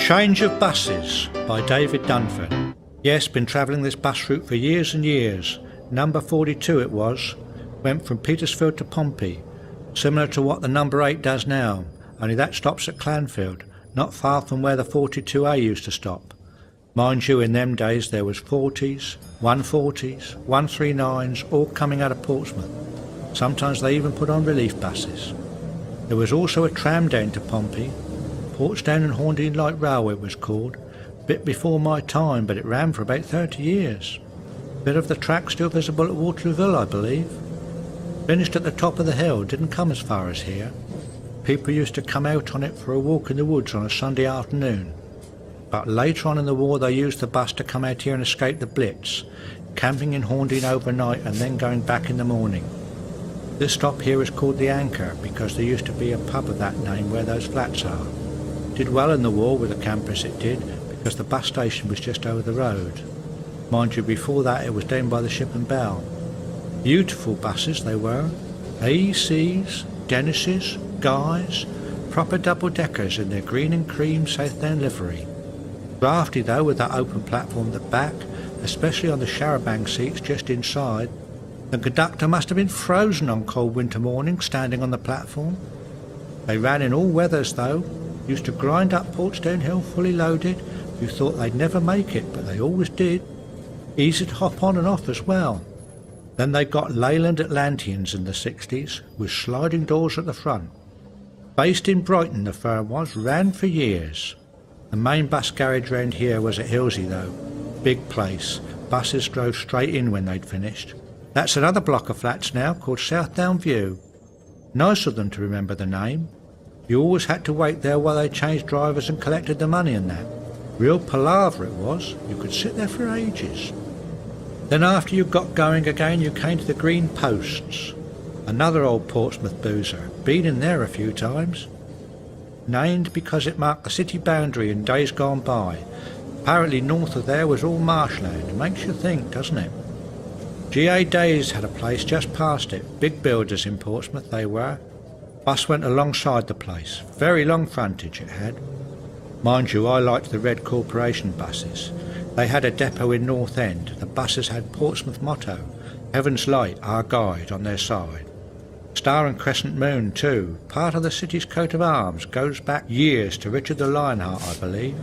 Change of Buses by David Dunford. Yes, been travelling this bus route for years and years. Number 42 it was. Went from Petersfield to Pompey, similar to what the number 8 does now, only that stops at Clanfield, not far from where the 42A used to stop. Mind you, in them days there was 40s, 140s, 139s, all coming out of Portsmouth. Sometimes they even put on relief buses. There was also a tram down to Pompey. Portsdown and Hornby Light Railway it was called. Bit before my time, but it ran for about 30 years. Bit of the track still visible at Waterlooville, I believe. Finished at the top of the hill, didn't come as far as here. People used to come out on it for a walk in the woods on a Sunday afternoon. But later on in the war they used the bus to come out here and escape the Blitz, camping in Hornby overnight and then going back in the morning. This stop here is called the Anchor because there used to be a pub of that name where those flats are. Did well in the war with the campers it did, because the bus station was just over the road. Mind you, before that it was down by the Ship and Bell. Beautiful buses they were. AECs, Dennis's, Guys, proper double-deckers in their green and cream Southdown livery. Drafty though, with that open platform at the back, especially on the charabanc seats just inside. The conductor must have been frozen on cold winter mornings standing on the platform. They ran in all weathers though. Used to grind up Portsdown Hill fully loaded. You thought they'd never make it, but they always did. Easy to hop on and off as well. Then they got Leyland Atlanteans in the 60s, with sliding doors at the front. Based in Brighton the firm was, ran for years. The main bus garage round here was at Hilsey though. Big place. Buses drove straight in when they'd finished. That's another block of flats now called Southdown View. Nice of them to remember the name. You always had to wait there while they changed drivers and collected the money and that. Real palaver it was. You could sit there for ages. Then after you got going again you came to the Green Posts. Another old Portsmouth boozer. Been in there a few times. Named because it marked the city boundary in days gone by. Apparently north of there was all marshland. Makes you think, doesn't it? G.A. Days had a place just past it. Big builders in Portsmouth they were. Bus went alongside the place. Very long frontage it had. Mind you, I liked the red corporation buses. They had a depot in North End. The buses had Portsmouth motto, Heaven's Light, our guide, on their side. Star and Crescent Moon too, part of the city's coat of arms, goes back years to Richard the Lionheart, I believe.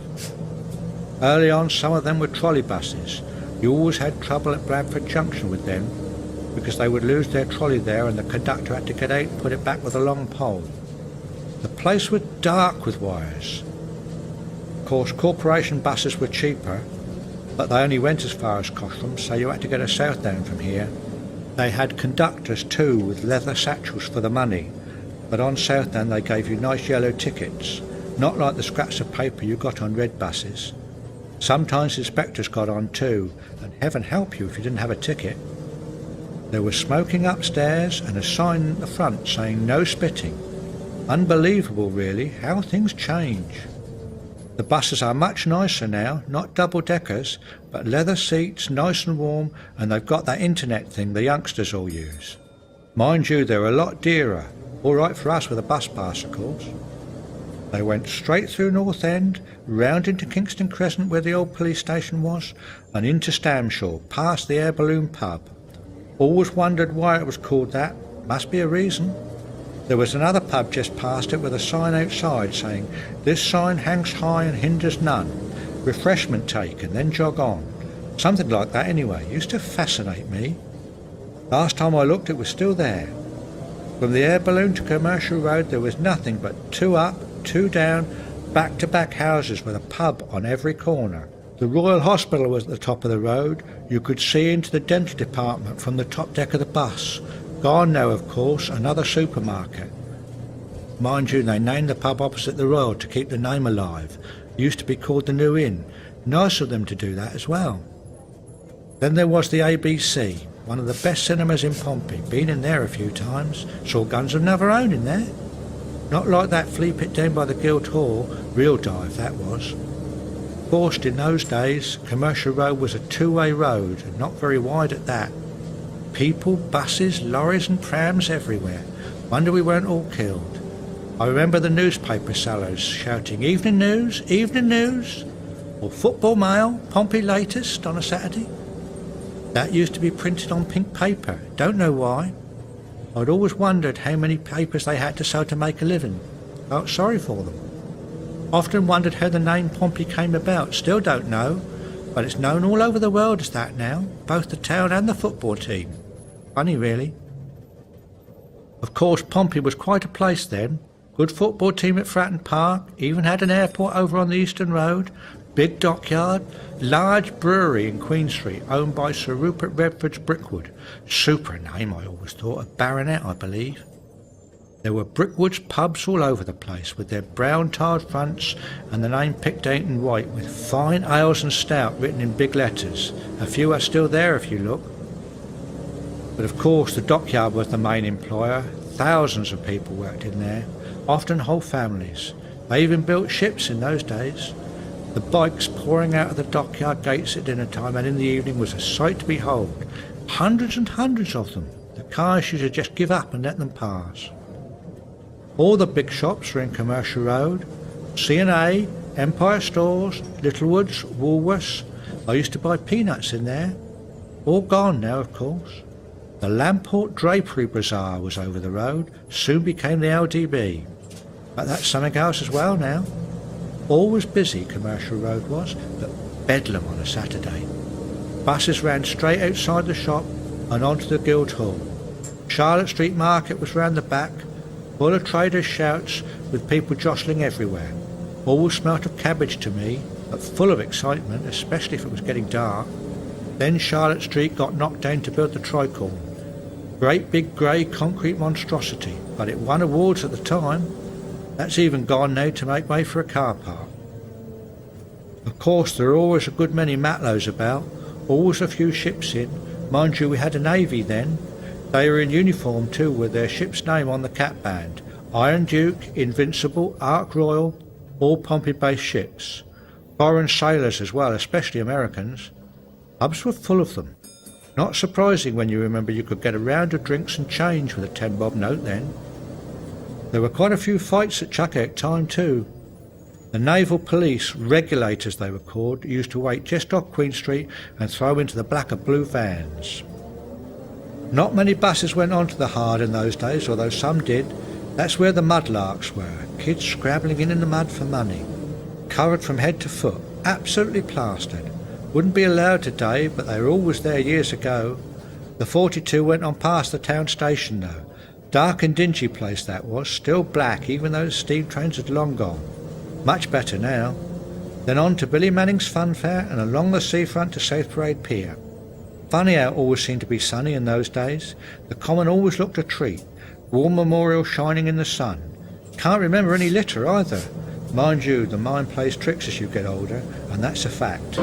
Early on some of them were trolley buses. You always had trouble at Bradford Junction with them, because they would lose their trolley there and the conductor had to get out and put it back with a long pole. The place was dark with wires. Of course, corporation buses were cheaper, but they only went as far as Cosham, so you had to get a Southdown from here. They had conductors too, with leather satchels for the money, but on Southdown they gave you nice yellow tickets, not like the scraps of paper you got on red buses. Sometimes inspectors got on too, and heaven help you if you didn't have a ticket. There was smoking upstairs and a sign at the front saying no spitting. Unbelievable really, how things change. The buses are much nicer now, not double-deckers, but leather seats, nice and warm, and they've got that internet thing the youngsters all use. Mind you, they're a lot dearer, all right for us with a bus pass of course. They went straight through North End, round into Kingston Crescent where the old police station was, and into Stamshaw, past the Air Balloon pub. Always wondered why it was called that. Must be a reason. There was another pub just past it with a sign outside saying, "This sign hangs high and hinders none. Refreshment take and then jog on." Something like that anyway. Used to fascinate me. Last time I looked it was still there. From the Air Balloon to Commercial Road there was nothing but 2 up, 2 down, back-to-back houses with a pub on every corner. The Royal Hospital was at the top of the road. You could see into the dental department from the top deck of the bus. Gone now, of course, another supermarket. Mind you, they named the pub opposite the Royal to keep the name alive. Used to be called the New Inn. Nice of them to do that as well. Then there was the ABC, one of the best cinemas in Pompey. Been in there a few times. Saw Guns of Navarone in there. Not like that flea pit down by the Guildhall. Real dive, that was. Forced in those days, Commercial Road was a 2-way road, and not very wide at that. People, buses, lorries and prams everywhere. Wonder we weren't all killed. I remember the newspaper sellers shouting, "Evening news, evening news," or "Football Mail, Pompey latest" on a Saturday. That used to be printed on pink paper, don't know why. I'd always wondered how many papers they had to sell to make a living. Felt sorry for them. Often wondered how the name Pompey came about, still don't know, but it's known all over the world as that now, both the town and the football team. Funny really. Of course Pompey was quite a place then. Good football team at Fratton Park, even had an airport over on the Eastern Road, big dockyard, large brewery in Queen Street owned by Sir Rupert Redford's Brickwood. Super name, I always thought, a baronet I believe. There were Brickwood's pubs all over the place with their brown tiled fronts and the name picked out in white with fine ales and stout written in big letters. A few are still there if you look. But of course the dockyard was the main employer. Thousands of people worked in there, often whole families. They even built ships in those days. The bikes pouring out of the dockyard gates at dinner time and in the evening was a sight to behold. Hundreds and hundreds of them. The cars used to just give up and let them pass. All the big shops were in Commercial Road. C&A, Empire Stores, Littlewoods, Woolworths. I used to buy peanuts in there. All gone now, of course. The Lamport Drapery Bazaar was over the road, soon became the LDB. But that's something else as well now. Always busy, Commercial Road was, but bedlam on a Saturday. Buses ran straight outside the shop and onto the Guildhall. Charlotte Street Market was round the back, full of traders' shouts with people jostling everywhere. Always smelt of cabbage to me, but full of excitement, especially if it was getting dark. Then Charlotte Street got knocked down to build the Tricorn. Great big grey concrete monstrosity, but it won awards at the time. That's even gone now to make way for a car park. Of course there are always a good many Matlows about, always a few ships in. Mind you, we had a navy then. They were in uniform too, with their ship's name on the cap band. Iron Duke, Invincible, Ark Royal, all Pompey-based ships. Foreign sailors as well, especially Americans. Pubs were full of them. Not surprising when you remember you could get a round of drinks and change with a 10-bob note then. There were quite a few fights at Chuckout time too. The naval police, regulators they were called, used to wait just off Queen Street and throw into the black and blue vans. Not many buses went on to the Hard in those days, although some did. That's where the mudlarks were, kids scrabbling in the mud for money. Covered from head to foot, absolutely plastered. Wouldn't be allowed today, but they were always there years ago. The 42 went on past the town station though. Dark and dingy place that was, still black even though the steam trains had long gone. Much better now. Then on to Billy Manning's Fun Fair and along the seafront to South Parade Pier. Funny how it always seemed to be sunny in those days. The common always looked a treat. War Memorial shining in the sun. Can't remember any litter either. Mind you, the mind plays tricks as you get older, and that's a fact.